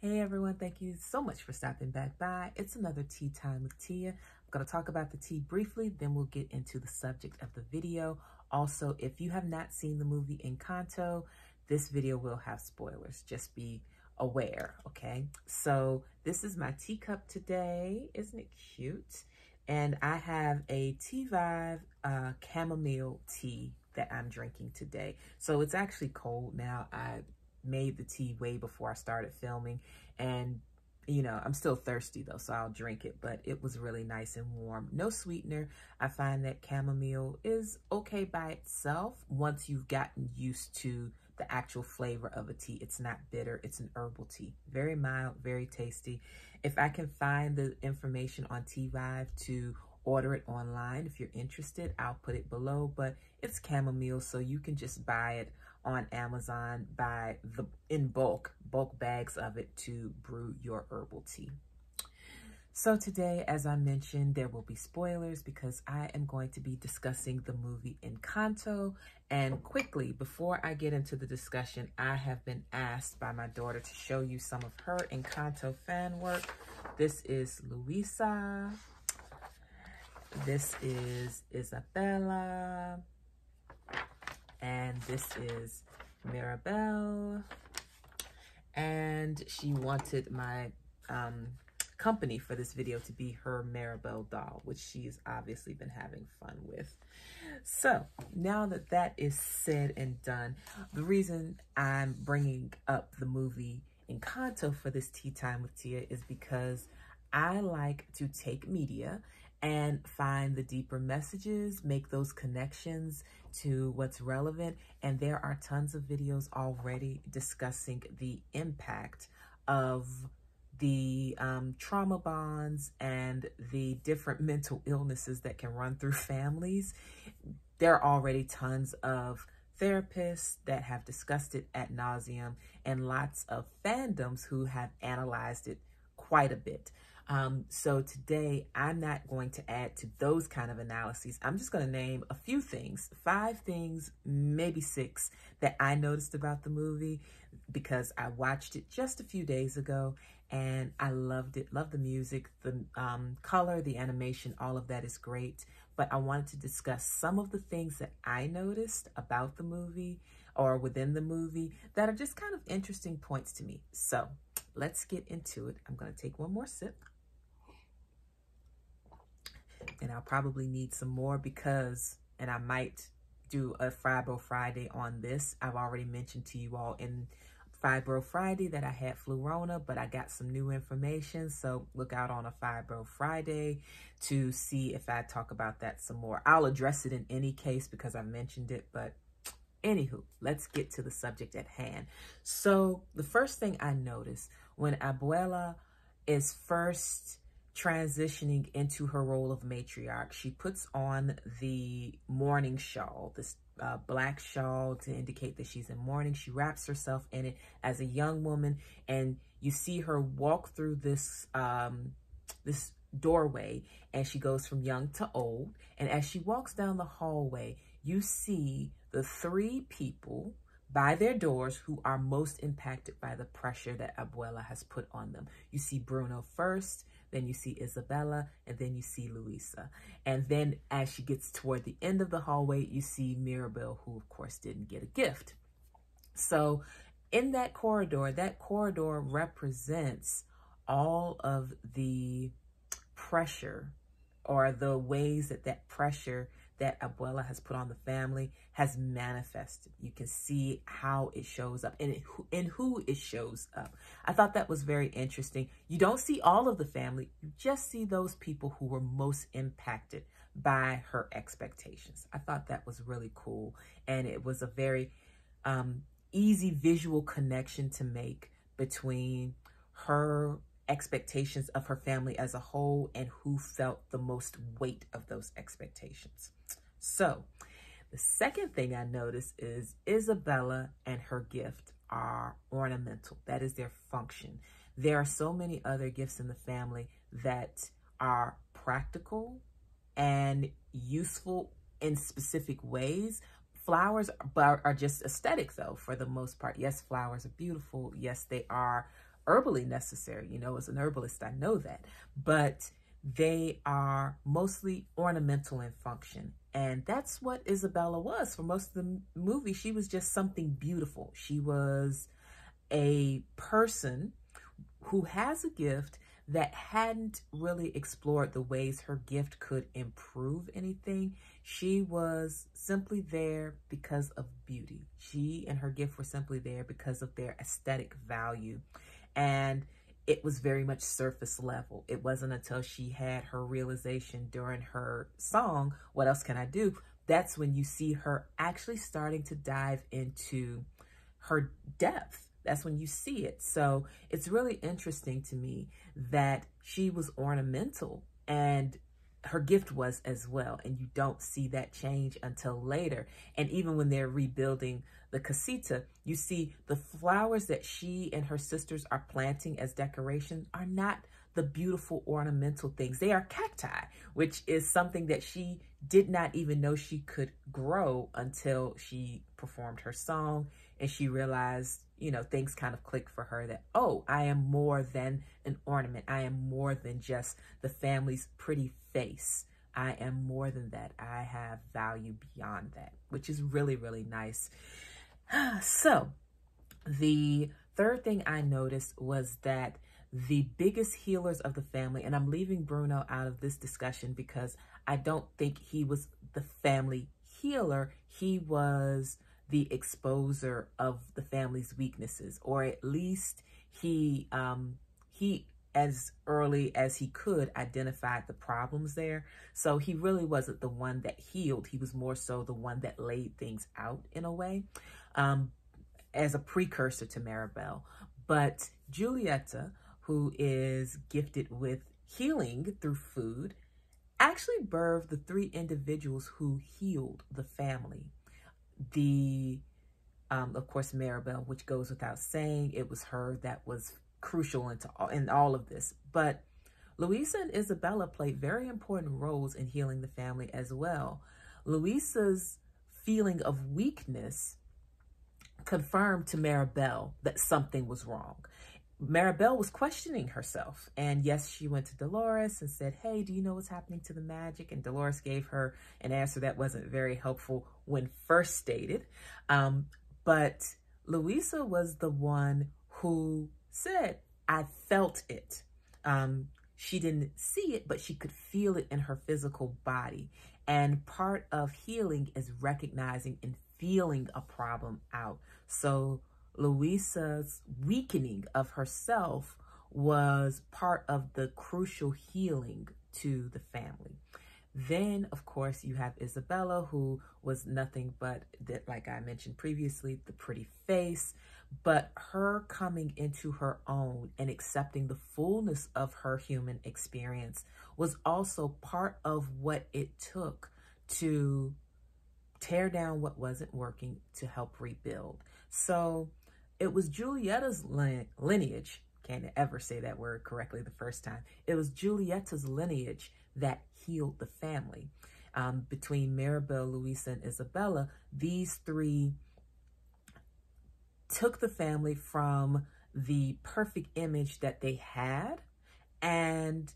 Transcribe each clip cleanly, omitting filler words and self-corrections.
Hey everyone, thank you so much for stopping back by. It's another Tea Time with Tia. I'm going to talk about the tea briefly, then we'll get into the subject of the video. Also, if you have not seen the movie Encanto, this video will have spoilers. Just be aware, okay? So this is my teacup today. Isn't it cute? And I have a Tea Vibe chamomile tea that I'm drinking today. So it's actually cold now. I made the tea way before I started filming, and you know, I'm still thirsty though, so I'll drink it, but it was really nice and warm. No sweetener. I find that chamomile is okay by itself once you've gotten used to the actual flavor of a tea. It's not bitter. It's an herbal tea. Very mild, very tasty. If I can find the information on Tea Vibe to order it online, if you're interested, I'll put it below, but it's chamomile, so you can just buy it on Amazon, buy in bulk bags of it to brew your herbal tea. So today, as I mentioned, there will be spoilers because I am going to be discussing the movie Encanto. And quickly, before I get into the discussion, I have been asked by my daughter to show you some of her Encanto fan work. This is Luisa. This is Isabela. And this is Mirabel. And she wanted my company for this video to be her Mirabel doll, which she's obviously been having fun with. So now that that is said and done, the reason I'm bringing up the movie Encanto for this Tea Time with Tia is because I like to take media and find the deeper messages, make those connections to what's relevant. And there are tons of videos already discussing the impact of the trauma bonds and the different mental illnesses that can run through families. There are already tons of therapists that have discussed it ad nauseum and lots of fandoms who have analyzed it quite a bit. So today I'm not going to add to those kind of analyses. I'm just going to name a few things, 5 things, maybe 6 that I noticed about the movie because I watched it just a few days ago and I loved it. Loved the music, the color, the animation, all of that is great. But I wanted to discuss some of the things that I noticed about the movie or within the movie that are just kind of interesting points to me. So let's get into it. I'm going to take one more sip. And I'll probably need some more because, and I might do a Fibro Friday on this. I've already mentioned to you all in Fibro Friday that I had Flurona, but I got some new information. So look out on a Fibro Friday to see if I talk about that some more. I'll address it in any case because I mentioned it, but anywho, let's get to the subject at hand. So the first thing I noticed when Abuela is first transitioning into her role of matriarch, she puts on the mourning shawl, this black shawl to indicate that she's in mourning. She wraps herself in it as a young woman, and you see her walk through this this doorway, and she goes from young to old. And as she walks down the hallway, you see the 3 people by their doors who are most impacted by the pressure that Abuela has put on them. You see Bruno first, then you see Isabela, and then you see Luisa. And then as she gets toward the end of the hallway, you see Mirabel, who of course didn't get a gift. So in that corridor represents all of the pressure or the ways that that pressure that Abuela has put on the family has manifested. You can see how it shows up and in who it shows up. I thought that was very interesting. You don't see all of the family. You just see those people who were most impacted by her expectations. I thought that was really cool. And it was a very easy visual connection to make between her expectations of her family as a whole and who felt the most weight of those expectations. So the second thing I noticed is Isabela and her gift are ornamental. That is their function. There are so many other gifts in the family that are practical and useful in specific ways. Flowers are just aesthetic though, for the most part. Yes, flowers are beautiful. Yes, they are herbally necessary. You know, as an herbalist, I know that. But they are mostly ornamental in function. And that's what Isabella was for most of the movie. She was just something beautiful. She was a person who has a gift that hadn't really explored the ways her gift could improve anything. She was simply there because of beauty. She and her gift were simply there because of their aesthetic value. And it was very much surface level. It wasn't until she had her realization during her song, What Else Can I Do? That's when you see her actually starting to dive into her depth. That's when you see it. So it's really interesting to me that she was ornamental and her gift was as well. And you don't see that change until later. And even when they're rebuilding the casita, you see the flowers that she and her sisters are planting as decoration are not the beautiful ornamental things. They are cacti, which is something that she did not even know she could grow until she performed her song and she realized, you know, things kind of clicked for her that, oh, I am more than an ornament. I am more than just the family's pretty face. I am more than that. I have value beyond that, which is really, really nice. So the third thing I noticed was that the biggest healers of the family, and I'm leaving Bruno out of this discussion because I don't think he was the family healer. He was the exposer of the family's weaknesses, or at least he as early as he could identified the problems there. So he really wasn't the one that healed. He was more so the one that laid things out in a way, as a precursor to Mirabel. But Julieta, who is gifted with healing through food, actually birthed the three individuals who healed the family. Of course, Mirabel, which goes without saying, it was her that was crucial in all of this. But Luisa and Isabella played very important roles in healing the family as well. Luisa's feeling of weakness confirmed to Mirabel that something was wrong. Mirabel was questioning herself. And yes, she went to Dolores and said, hey, do you know what's happening to the magic? And Dolores gave her an answer that wasn't very helpful when first stated. But Luisa was the one who said, I felt it. She didn't see it, but she could feel it in her physical body. And part of healing is recognizing and feeling a problem out. So Luisa's weakening of herself was part of the crucial healing to the family. Then, of course, you have Isabella, who was nothing but, that, like I mentioned previously, the pretty face. But her coming into her own and accepting the fullness of her human experience was also part of what it took to tear down what wasn't working to help rebuild. So it was Julieta's lineage, can't ever say that word correctly the first time. It was Julieta's lineage that healed the family. Between Mirabel, Luisa, and Isabella, these three took the family from the perfect image that they had, and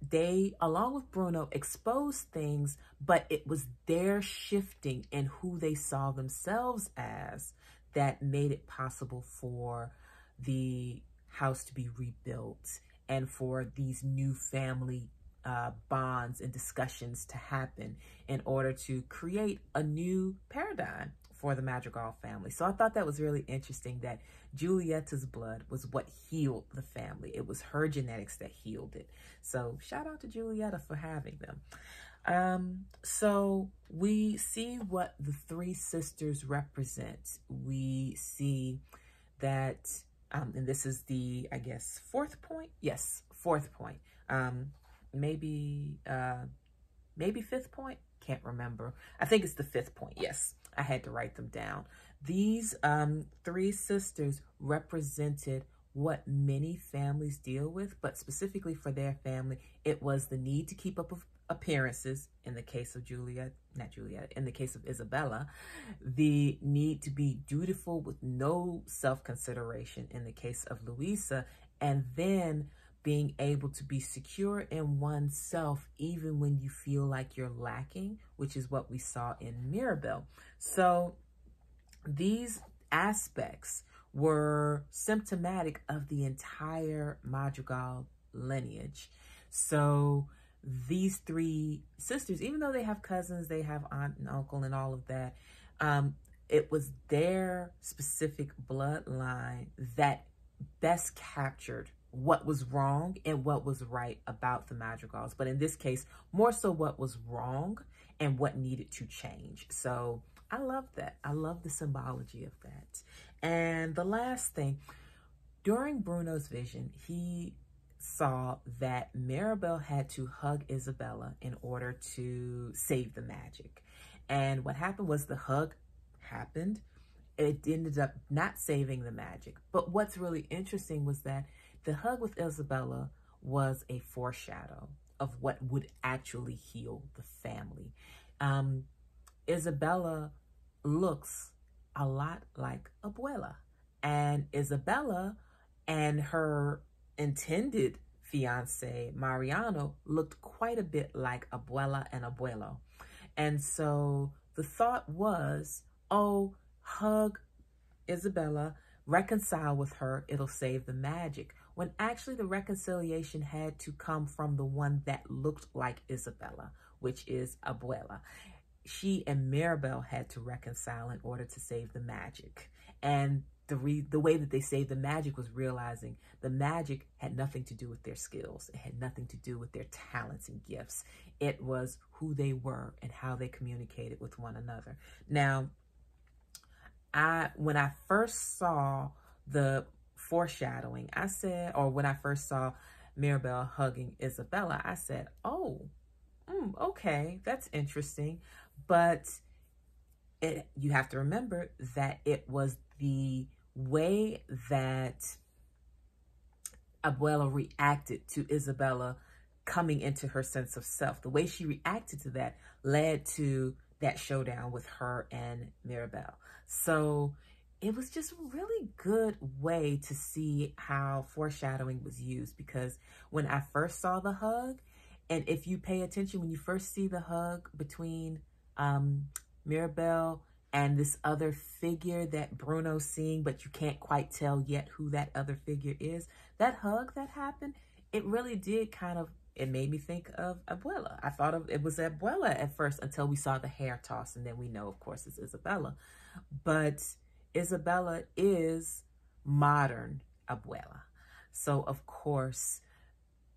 they, along with Bruno, exposed things, but it was their shifting in who they saw themselves as that made it possible for the house to be rebuilt and for these new family bonds and discussions to happen in order to create a new paradigm for the Madrigal family. So I thought that was really interesting that Julieta's blood was what healed the family. It was her genetics that healed it. So shout out to Julieta for having them. So we see what the three sisters represent. We see that, and this is the, I guess, fourth point. Yes, fourth point. Maybe fifth point. Can't remember. I think it's the fifth point. Yes, I had to write them down. These three sisters represented what many families deal with, but specifically for their family, it was the need to keep up appearances in the case of in the case of Isabella, the need to be dutiful with no self-consideration in the case of Luisa, and then being able to be secure in oneself even when you feel like you're lacking, which is what we saw in Mirabel. So these aspects were symptomatic of the entire Madrigal lineage. So these three sisters, even though they have cousins, they have aunt and uncle and all of that, it was their specific bloodline that best captured what was wrong and what was right about the Madrigals. But in this case, more so what was wrong and what needed to change. So I love that. I love the symbology of that. And the last thing, during Bruno's vision, he saw that Mirabel had to hug Isabella in order to save the magic. And what happened was the hug happened. It ended up not saving the magic. But what's really interesting was that the hug with Isabella was a foreshadow of what would actually heal the family. Isabella looks a lot like Abuela, and Isabella and her intended fiance Mariano looked quite a bit like Abuela and Abuelo. And so the thought was, oh, hug Isabella, reconcile with her, it'll save the magic. When actually the reconciliation had to come from the one that looked like Isabella, which is Abuela. She and Mirabel had to reconcile in order to save the magic. And the way that they saved the magic was realizing the magic had nothing to do with their skills. It had nothing to do with their talents and gifts. It was who they were and how they communicated with one another. Now, when I first saw the foreshadowing, I said, or when I first saw Mirabel hugging Isabella, I said, oh, okay, that's interesting. But you have to remember that it was the way that Abuela reacted to Isabella coming into her sense of self. The way she reacted to that led to that showdown with her and Mirabel. So it was just a really good way to see how foreshadowing was used, because when I first saw the hug, and if you pay attention, when you first see the hug between Mirabel and this other figure that Bruno's seeing, but you can't quite tell yet who that other figure is, that hug that happened, it really did it made me think of Abuela. I thought it was Abuela at first until we saw the hair toss, and then we know, of course, it's Isabella. But Isabella is modern Abuela. So, of course,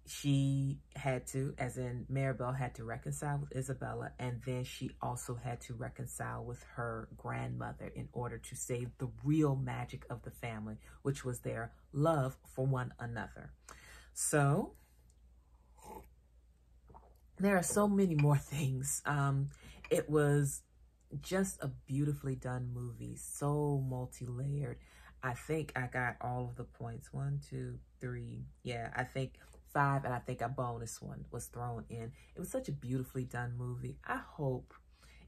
she had to, as in Mirabel had to reconcile with Isabella, and then she also had to reconcile with her grandmother in order to save the real magic of the family, which was their love for one another. So there are so many more things. It was just a beautifully done movie, so multi-layered. I think I got all of the points. 1, 2, 3. Yeah, I think 5, and I think a bonus one was thrown in. It was such a beautifully done movie. I hope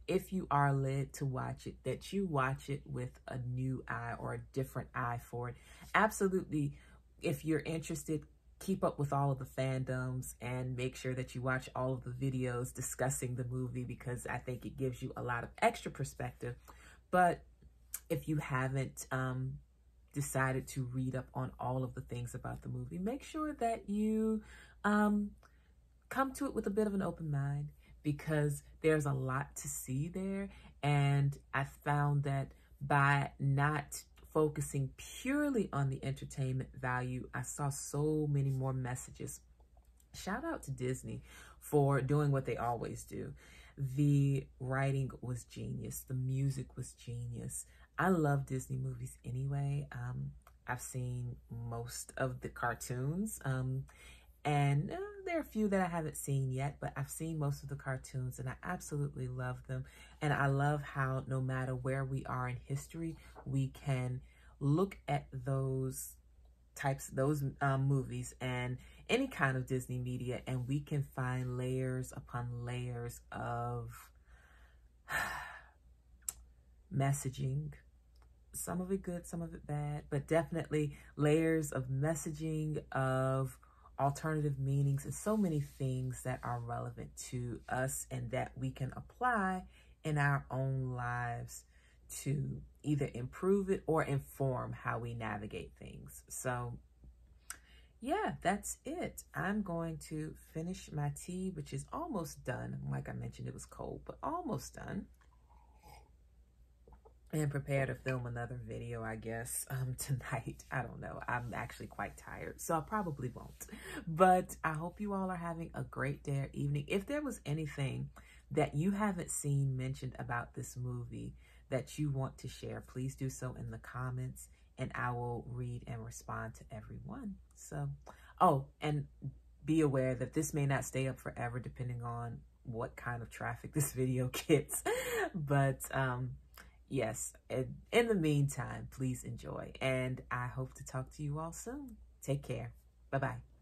if you are led to watch it, that you watch it with a new eye or a different eye for it. Absolutely, if you're interested, keep up with all of the fandoms and make sure that you watch all of the videos discussing the movie, because I think it gives you a lot of extra perspective. But if you haven't decided to read up on all of the things about the movie, make sure that you come to it with a bit of an open mind, because there's a lot to see there. And I found that by not focusing purely on the entertainment value, I saw so many more messages. Shout out to Disney for doing what they always do. The writing was genius. The music was genius. I love Disney movies anyway. I've seen most of the cartoons, and there are a few that I haven't seen yet, but I've seen most of the cartoons and I absolutely love them. And I love how no matter where we are in history, we can look at those movies and any kind of Disney media, and we can find layers upon layers of messaging. Some of it good, some of it bad, but definitely layers of messaging, of alternative meanings, and so many things that are relevant to us and that we can apply in our own lives to either improve it or inform how we navigate things. So yeah, that's it. I'm going to finish my tea, which is almost done. Like I mentioned, it was cold, but almost done. And prepare to film another video, I guess, tonight. I don't know. I'm actually quite tired, so I probably won't. But I hope you all are having a great day or evening. If there was anything that you haven't seen mentioned about this movie that you want to share, please do so in the comments, and I will read and respond to everyone. So, oh, and be aware that this may not stay up forever depending on what kind of traffic this video gets. But yes, in the meantime, please enjoy, and I hope to talk to you all soon. Take care. Bye-bye.